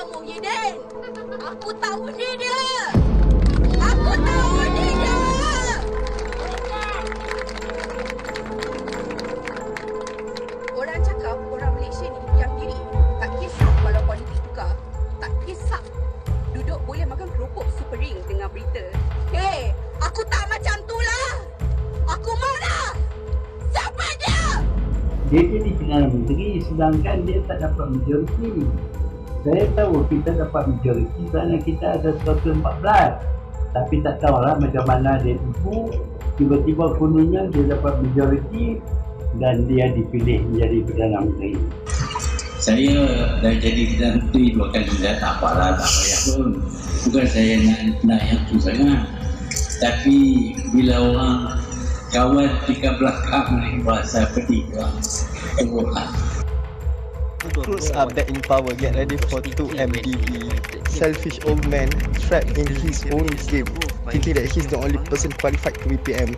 Muhyiddin. Aku tahu dia. Aku tahu dia. Orang cakap orang Malaysia ni yang diri. Tak kisah kalau politik tukar. Tak kisah. Duduk boleh makan keropok super ring dengan berita. Hei, aku tak macam tu lah. Aku marah. Siapa dia? Dia jadi Perdana Menteri sedangkan dia tak dapat majoriti. Saya tahu kita dapat majoriti kerana kita ada 114. Tapi tak tahulah macam mana dia tipu. Tiba-tiba kononnya dia dapat majoriti dan dia dipilih menjadi Perdana Menteri. Saya dah jadi Perdana Menteri 2 kali dah, tak apalah, tak payah pun. Bukan saya nak yang tu sangat. Tapi bila orang kawan dekat belakang ni merasa pedih lah. Crooks are back in power. Get ready for 2 MDB. Selfish old man trapped in his own game, thinking that he's the only person qualified to be PM.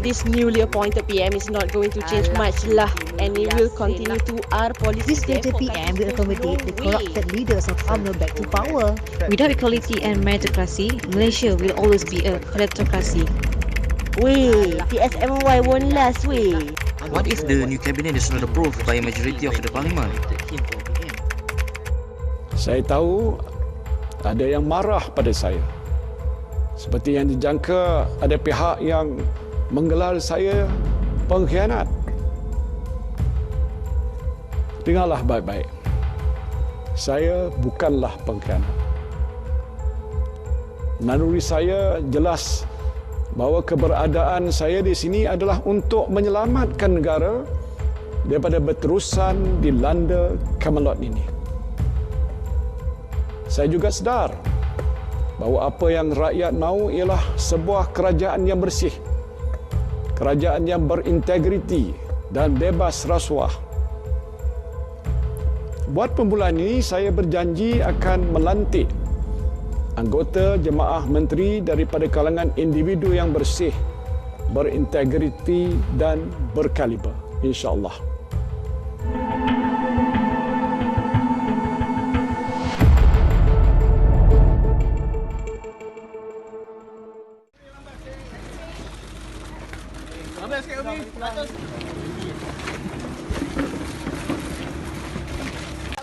This newly appointed PM is not going to change much lah, and it will continue to our policies. This future PM will accommodate the corrupted leaders of UMNO back to power. Without equality and meritocracy, Malaysia will always be a kleptocracy. Weh, PSMY won't last weh. What if the new cabinet is not approved by a majority of the parliament? Saya tahu ada yang marah pada saya. Seperti yang dijangka ada pihak yang menggelar saya pengkhianat. Dengarlah baik-baik. Saya bukanlah pengkhianat. Naluri saya jelas bahawa keberadaan saya di sini adalah untuk menyelamatkan negara daripada berterusan dilanda Camelot ini. Saya juga sedar bahawa apa yang rakyat mahu ialah sebuah kerajaan yang bersih, kerajaan yang berintegriti dan bebas rasuah. Buat permulaan ini, saya berjanji akan melantik anggota jemaah menteri daripada kalangan individu yang bersih, berintegriti dan berkaliber, insya-Allah.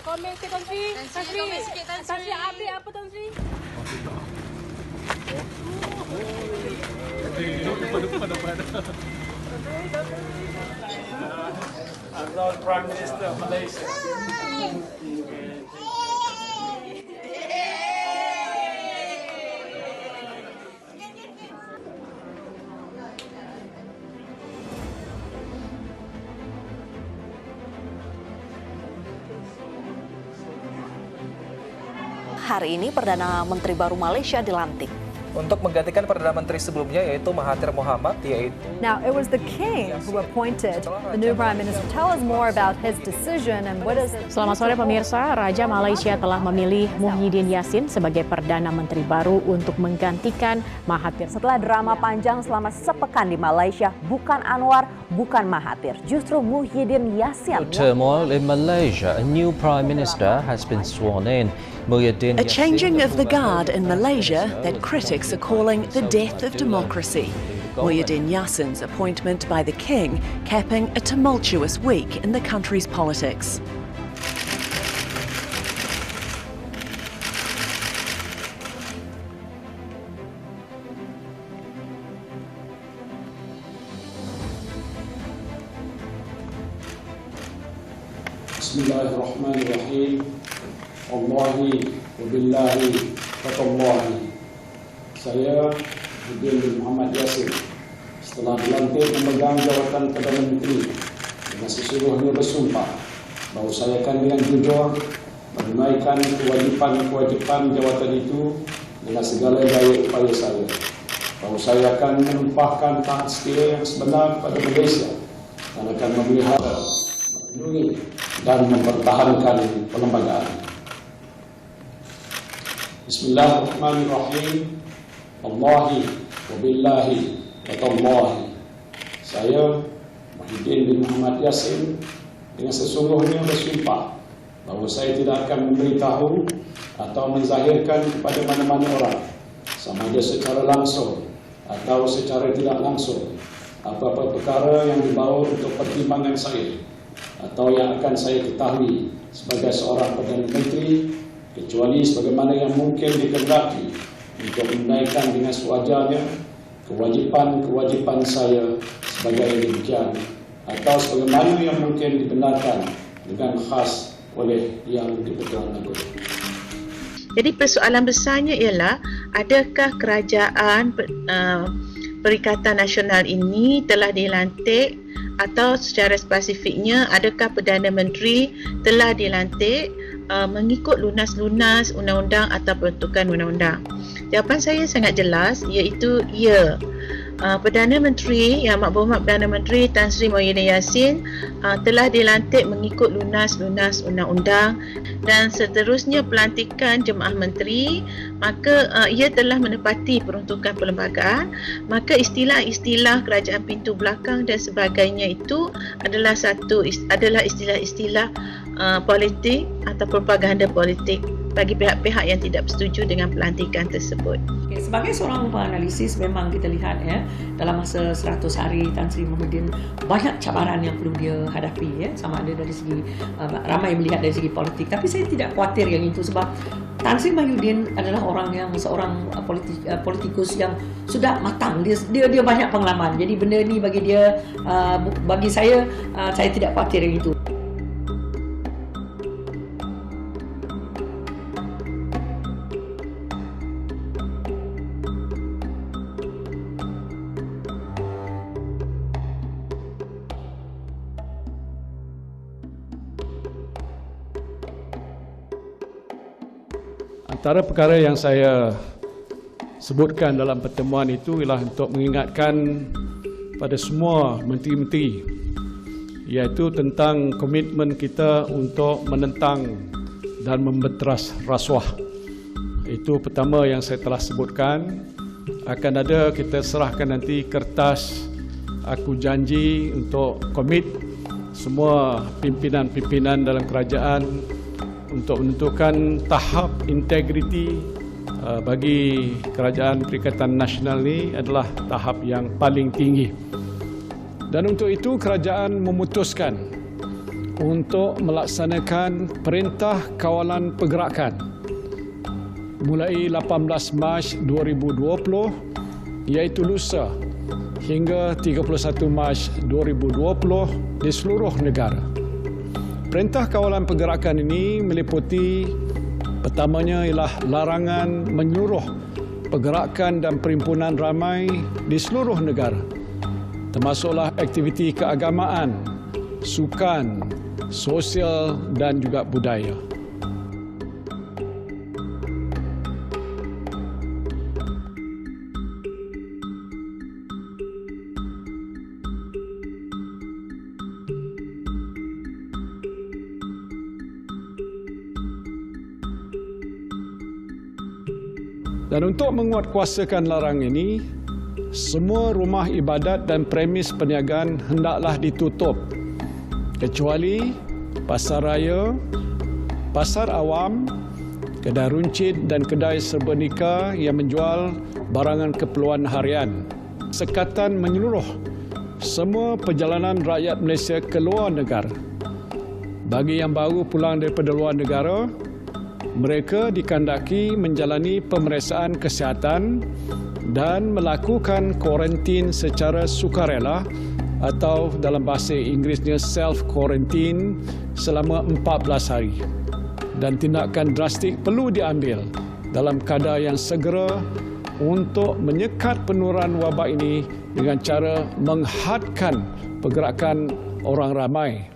Komen sikit Tan Sri. Tan Sri, Tan Sri update apa Tan Sri? I'm Prime Minister of Malaysia. Hari ini Perdana Menteri baru Malaysia dilantik. Untuk menggantikan Perdana Menteri sebelumnya yaitu Mahathir Mohamad, yaitu. Now, it was the King who appointed the new Prime Minister. Tell us more about his decision and what is. Selamat sore pemirsa, Raja Malaysia telah memilih Muhyiddin Yassin sebagai Perdana Menteri baru untuk menggantikan Mahathir. Setelah drama panjang selama sepekan di Malaysia, bukan Anwar, bukan Mahathir, justru Muhyiddin Yassin. Turmoil in Malaysia, a new Prime Minister has been sworn in. A changing of the guard in Malaysia that critics are calling the death of democracy. Muhyiddin Yassin's appointment by the King capping a tumultuous week in the country's politics. Bismillahirrahmanirrahim. Allahi wa billahi wa tallahi. Saya Muhyiddin bin Muhammad Yassin setelah dilantik memegang jawatan Perdana Menteri dengan sesungguhnya bersumpah bahawa saya akan dengan jujur menunaikan kewajipan jawatan itu dengan segala daya upaya saya. Bahawa saya akan menumpahkan taat setia yang sebenar kepada Malaysia dan akan memelihara, melindungi dan mempertahankan perlembagaan. Bismillahirrahmanirrahim. Allahi wa billahi wa tallahi. Saya Muhyiddin bin Muhammad Yassin dengan sesungguhnya bersumpah bahawa saya tidak akan memberitahu atau menzahirkan kepada mana-mana orang, sama ada secara langsung atau secara tidak langsung, apa-apa perkara yang dibawa untuk pertimbangan saya atau yang akan saya ketahui sebagai seorang Perdana Menteri, kecuali sebagaimana yang mungkin dikehendaki untuk menunaikan dengan sewajarnya kewajipan-kewajipan saya sebagai demikian, atau sebagaimana yang mungkin dibenarkan dengan khas oleh Yang di-Pertuan Agong. Jadi persoalan besarnya ialah, adakah kerajaan Perikatan Nasional ini telah dilantik, atau secara spesifiknya adakah Perdana Menteri telah dilantik mengikut lunas-lunas undang-undang atau peruntukan undang-undang? Jawapan saya sangat jelas, iaitu ya. Perdana Menteri, Yang Amat Berhormat Perdana Menteri Tan Sri Muhyiddin Yassin telah dilantik mengikut lunas-lunas undang-undang, dan seterusnya pelantikan jemaah menteri, maka ia telah menepati peruntukan perlembagaan. Maka istilah-istilah kerajaan pintu belakang dan sebagainya itu adalah istilah-istilah politik atau propaganda politik bagi pihak-pihak yang tidak bersetuju dengan pelantikan tersebut. Sebagai seorang penganalisis, memang kita lihat dalam masa 100 hari Tan Sri Muhyiddin banyak cabaran yang perlu dia hadapi, sama ada dari segi ramai melihat dari segi politik, tapi saya tidak khawatir yang itu, sebab Tan Sri Muhyiddin adalah seorang politikus yang sudah matang, dia banyak pengalaman, jadi benda ni bagi dia, bagi saya tidak khawatir yang itu. Antara perkara yang saya sebutkan dalam pertemuan itu ialah untuk mengingatkan pada semua menteri-menteri, iaitu tentang komitmen kita untuk menentang dan membenteras rasuah. Itu pertama yang saya telah sebutkan. Akan ada, kita serahkan nanti kertas aku janji untuk komit semua pimpinan-pimpinan dalam kerajaan untuk menentukan tahap integriti bagi Kerajaan Perikatan Nasional ini adalah tahap yang paling tinggi. Dan untuk itu kerajaan memutuskan untuk melaksanakan Perintah Kawalan Pergerakan mulai 18 Mac 2020, iaitu lusa, hingga 31 Mac 2020 di seluruh negara. Perintah Kawalan Pergerakan ini meliputi, pertamanya ialah larangan menyeluruh pergerakan dan perhimpunan ramai di seluruh negara, termasuklah aktiviti keagamaan, sukan, sosial dan juga budaya. Dan untuk menguatkuasakan larangan ini, semua rumah ibadat dan premis perniagaan hendaklah ditutup, kecuali pasar raya, pasar awam, kedai runcit dan kedai serba nikah yang menjual barangan keperluan harian. Sekatan menyeluruh semua perjalanan rakyat Malaysia ke luar negara. Bagi yang baru pulang daripada luar negara, mereka dikandaki menjalani pemeriksaan kesihatan dan melakukan kuarantin secara sukarela, atau dalam bahasa Inggerisnya self-quarantine, selama 14 hari. Dan tindakan drastik perlu diambil dalam kadar yang segera untuk menyekat penularan wabak ini dengan cara menghadkan pergerakan orang ramai.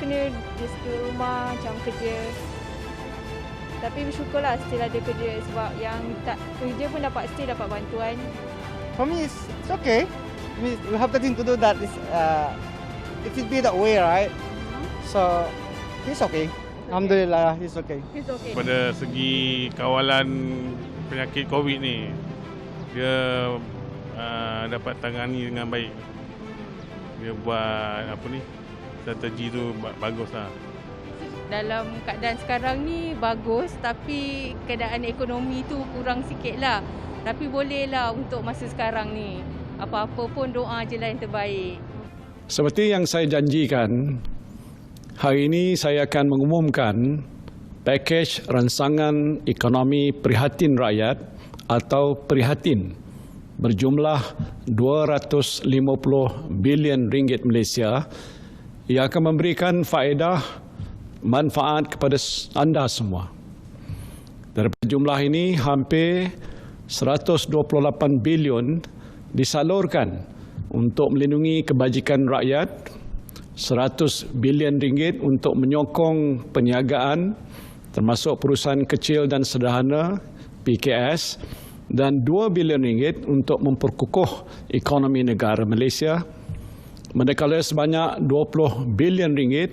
kena just duduk rumah macam kerja. Tapi bersyukurlah still ada kerja sebab yang tak kerja pun still dapat bantuan. For me, it's okay. We have the thing to do that. It should be that way, right? So it's okay. Alhamdulillah, it's okay. It's okay. Pada segi kawalan penyakit COVID ni, dia dapat tangani dengan baik. Dia buat strategi tu baguslah. Dalam keadaan sekarang ni bagus, tapi keadaan ekonomi tu kurang sikit lah. Tapi bolehlah untuk masa sekarang ni. Apa-apa pun doa je lah yang terbaik. Seperti yang saya janjikan, hari ini saya akan mengumumkan pakej ransangan ekonomi prihatin rakyat atau prihatin berjumlah 250 bilion ringgit Malaysia yang akan memberikan faedah manfaat kepada anda semua. Daripada jumlah ini, hampir 128 bilion disalurkan untuk melindungi kebajikan rakyat, 100 bilion ringgit untuk menyokong perniagaan termasuk perusahaan kecil dan sederhana PKS dan 2 bilion ringgit untuk memperkukuh ekonomi negara Malaysia. Manakala sebanyak 20 bilion ringgit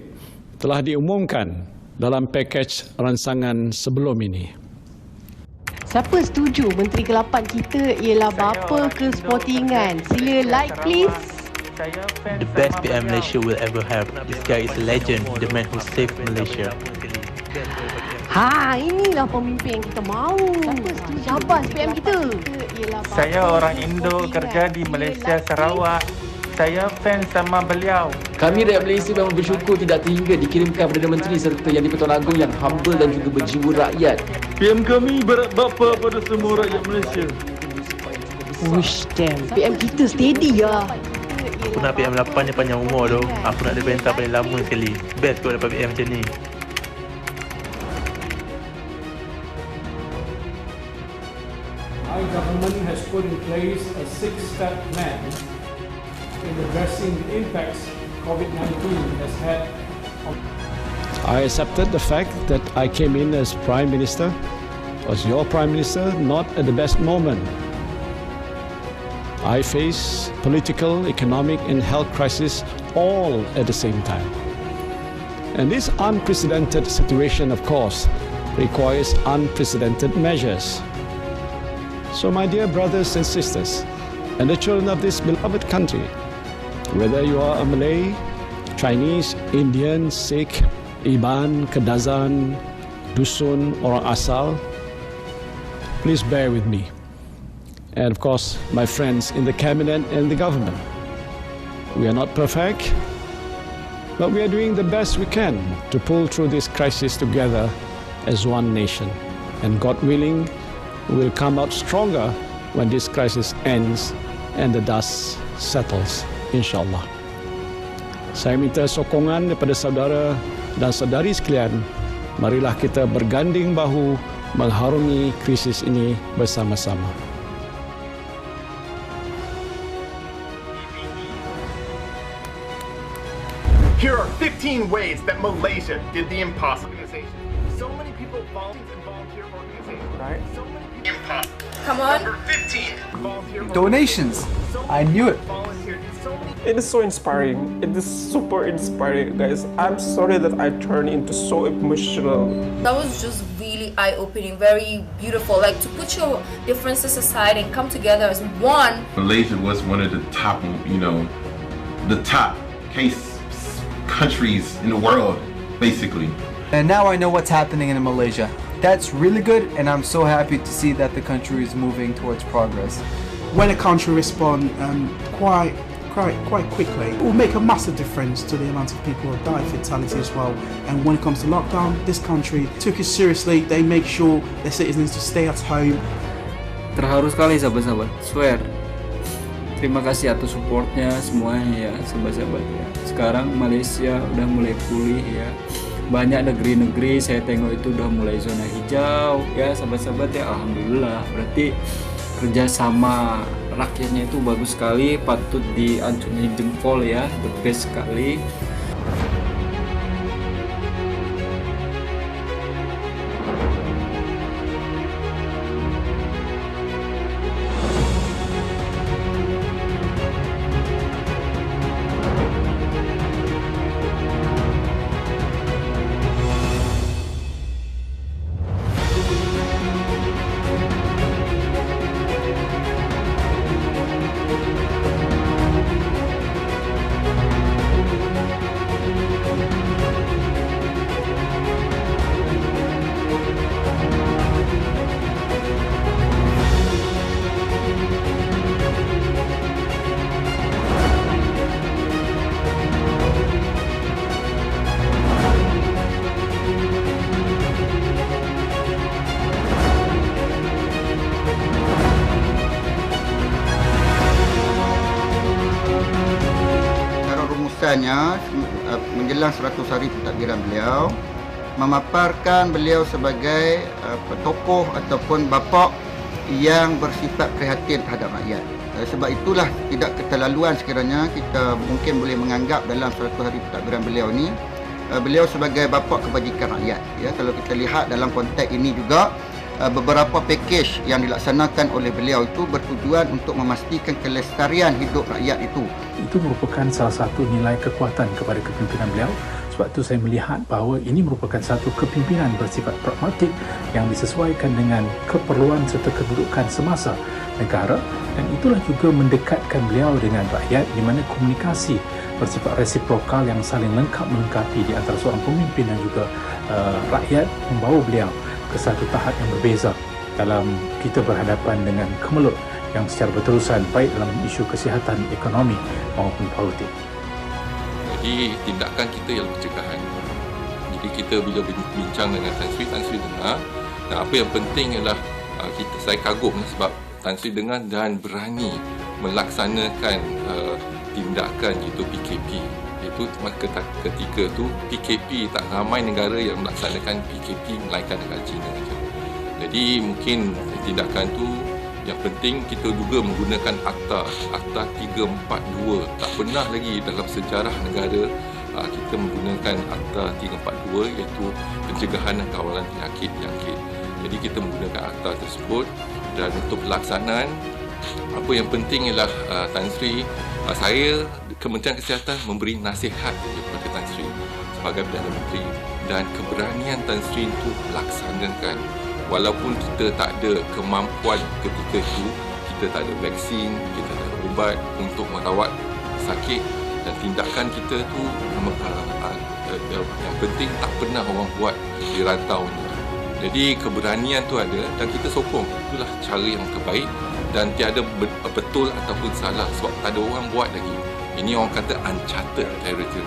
telah diumumkan dalam pakej ransangan sebelum ini. Siapa setuju Menteri ke-8 kita ialah bapa ke sportingan? Sila like please. The best PM Malaysia will ever have. This guy is a legend, the man who saved Malaysia. Inilah pemimpin yang kita mahu. Syabas PM kita. Saya orang Indo kerja di Malaysia, Sarawak. Saya fans sama beliau. Kami rakyat Malaysia memang bersyukur tidak terhingga dikirimkan Perdana Menteri serta Yang di-Pertuan Agong yang humble dan juga berjiwa rakyat. PM kami berat bapa pada semua rakyat Malaysia. Wish damn, PM kita steady lah. Aku nak PM 8 ni panjang umur tu. Aku nak ada perintah paling lama sekali. Best kau dapat PM macam ni. Our government has put in place a 6-step plan in addressing the impacts COVID-19 has had on. I accepted the fact that I came in as Prime Minister, as your Prime Minister, not at the best moment. I face political, economic and health crisis all at the same time. And this unprecedented situation, of course, requires unprecedented measures. So my dear brothers and sisters, and the children of this beloved country, whether you are a Malay, Chinese, Indian, Sikh, Iban, Kadazan, Dusun, orang asal, please bear with me. And of course, my friends in the cabinet and the government. We are not perfect, but we are doing the best we can to pull through this crisis together as one nation. And God willing, we will come out stronger when this crisis ends and the dust settles. InsyaAllah. Saya minta sokongan daripada saudara dan saudari sekalian. Marilah kita berganding bahu mengharungi krisis ini bersama-sama. Here are 15 ways that Malaysia did the impossible. So many people volunteer organizations, right? So many people impossible. Come on. Number 15. Volunteer Donations. I knew it. It is so inspiring. It is super inspiring, guys. I'm sorry that I turned into so emotional. That was just really eye-opening, very beautiful. Like to put your differences aside and come together as one. Malaysia was one of the top, the top case countries in the world, basically. And now I know what's happening in Malaysia. That's really good, and I'm so happy to see that the country is moving towards progress. When a country responds quite quickly, it will make a massive difference to the amount of people who die fatality as well. And when it comes to lockdown, this country took it seriously. They make sure their citizens to stay at home. Terharu sekali sahabat-sahabat, swear. Terima kasih atas supportnya semuanya ya sahabat-sahabat ya. Sekarang Malaysia udah mulai pulih ya. Banyak negeri-negeri saya tengok itu udah mulai zona hijau ya sahabat-sahabat ya. Alhamdulillah, berarti kerjasama rakyatnya itu bagus sekali, patut diacungi jempol ya, the best sekali. sambutannya menjelang 100 hari pentadbiran beliau, memaparkan beliau sebagai tokoh ataupun bapa yang bersifat prihatin terhadap rakyat. Sebab itulah tidak keterlaluan sekiranya kita mungkin boleh menganggap dalam 100 hari pentadbiran beliau ni beliau sebagai bapa kebajikan rakyat. Ya, kalau kita lihat dalam konteks ini juga beberapa pakej yang dilaksanakan oleh beliau itu bertujuan untuk memastikan kelestarian hidup rakyat itu. Itu merupakan salah satu nilai kekuatan kepada kepimpinan beliau. Sebab itu saya melihat bahawa ini merupakan satu kepimpinan bersifat pragmatik yang disesuaikan dengan keperluan serta kedudukan semasa negara, dan itulah juga mendekatkan beliau dengan rakyat di mana komunikasi bersifat resiprokal yang saling lengkap melengkapi di antara seorang pemimpin dan juga rakyat membawa beliau ke satu tahap yang berbeza dalam kita berhadapan dengan kemelut yang secara berterusan baik dalam isu kesihatan, ekonomi maupun politik. Jadi tindakan kita ialah pencegahan. Jadi kita bila bincang dengan Tan Sri dengar, dan apa yang penting ialah saya kagum sebab Tan Sri dengar dan berani melaksanakan tindakan itu PKP. Itu ketika tu PKP tak ramai negara yang melaksanakan PKP melainkan negara China saja. Jadi mungkin tindakan tu yang penting kita juga menggunakan Akta 342. Tak pernah lagi dalam sejarah negara kita menggunakan Akta 342 iaitu pencegahan dan kawalan penyakit. Jadi kita menggunakan akta tersebut, dan untuk pelaksanaan apa yang penting ialah Tan Sri, saya Kementerian Kesihatan memberi nasihat kepada Tan Sri sebagai Perdana Menteri, dan keberanian Tan Sri itu melaksanakan walaupun kita tak ada kemampuan ketika itu, kita tak ada vaksin, kita tak ada ubat untuk merawat sakit, dan tindakan kita tu yang penting tak pernah orang buat di rantau ni. Jadi keberanian tu ada dan kita sokong, itulah cara yang terbaik dan tiada betul ataupun salah sebab tak ada orang buat lagi. Ini orang kata uncharted territory.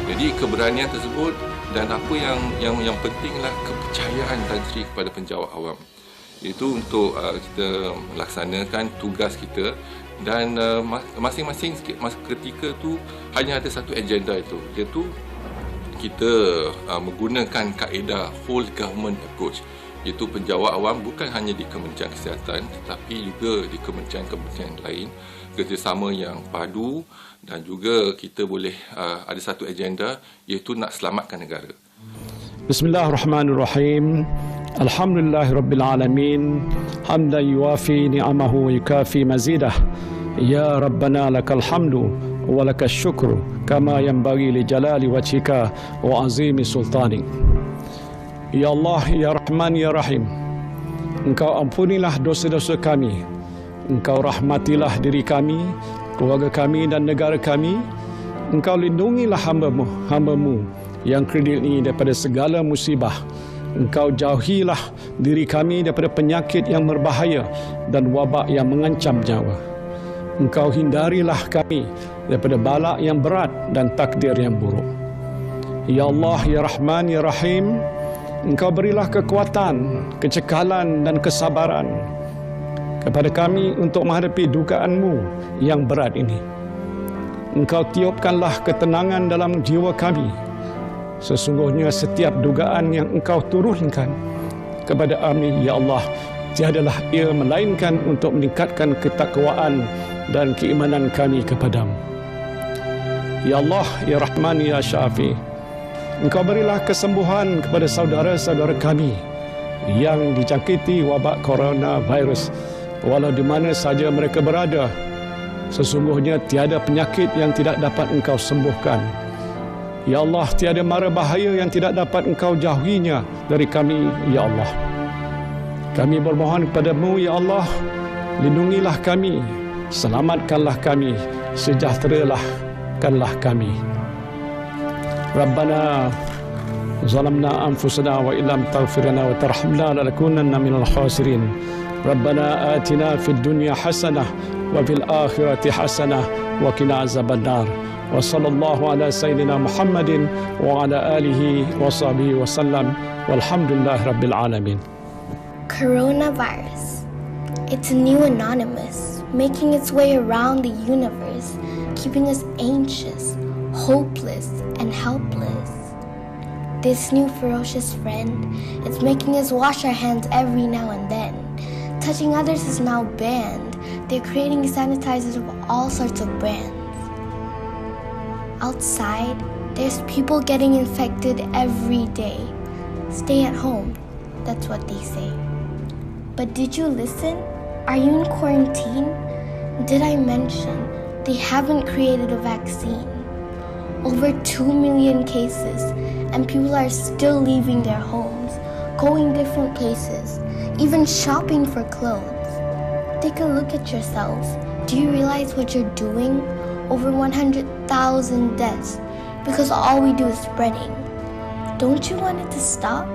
Jadi keberanian tersebut dan apa yang pentinglah kepercayaan Tan Sri kepada penjawat awam. Itu untuk kita melaksanakan tugas kita, dan masing-masing ketika tu hanya ada satu agenda itu, iaitu kita menggunakan kaedah whole government approach, iaitu penjawat awam bukan hanya di Kementerian Kesihatan tetapi juga di kementerian-kementerian lain, kerjasama yang padu, dan juga kita boleh ada satu agenda iaitu nak selamatkan negara. Bismillahirrahmanirrahim. Alhamdulillahirabbil alamin. Hamdan yuwafi ni'amahu wa yukafi mazidah. Ya Rabbana lakal hamdu wa lakas syukru kama yanbaghi li jalali wajhika wa azimi sultanik. Ya Allah, ya Rahman, ya Rahim. Engkau ampunilah dosa-dosa kami. Engkau rahmatilah diri kami, keluarga kami dan negara kami. Engkau lindungilah hamba-Mu yang kredil ini daripada segala musibah. Engkau jauhilah diri kami daripada penyakit yang berbahaya dan wabak yang mengancam nyawa. Engkau hindarilah kami daripada bala yang berat dan takdir yang buruk. Ya Allah, ya Rahman, ya Rahim. Engkau berilah kekuatan, kecekalan dan kesabaran kepada kami untuk menghadapi dugaan-Mu yang berat ini. Engkau tiupkanlah ketenangan dalam jiwa kami. Sesungguhnya setiap dugaan yang Engkau turunkan kepada kami, ya Allah, tiadalah ia melainkan untuk meningkatkan ketakwaan dan keimanan kami kepadamu. Ya Allah, ya Rahman, ya Syafi, Engkau berilah kesembuhan kepada saudara-saudara kami yang dijangkiti wabak coronavirus, walau di mana saja mereka berada. Sesungguhnya tiada penyakit yang tidak dapat Engkau sembuhkan. Ya Allah, tiada mara bahaya yang tidak dapat Engkau jauhinya dari kami, ya Allah. Kami bermohon kepadamu, ya Allah, lindungilah kami, selamatkanlah kami, sejahterakanlah kami. Rabbana zalamna anfusana wa illam taghfir lana wa tarhamna lanakunanna minal khasirin. Rabbana atina fid dunya hasanah wa fil akhirati hasanah wa qina azabannar. Wa sallallahu ala sayyidina Muhammadin wa ala alihi wa sahbihi wa sallam. Walhamdulillah rabbil alamin. Coronavirus. It's a new anonymous, making its way around the universe, keeping us anxious, hopeless and helpless. This new ferocious friend is making us wash our hands every now and then. Touching others is now banned. They're creating sanitizers of all sorts of brands. Outside, there's people getting infected every day. Stay at home, that's what they say. But did you listen? Are you in quarantine? Did I mention they haven't created a vaccine? Over 2 million cases, and people are still leaving their homes, going different places, even shopping for clothes. Take a look at yourselves. Do you realize what you're doing? Over 100,000 deaths because all we do is spreading. Don't you want it to stop?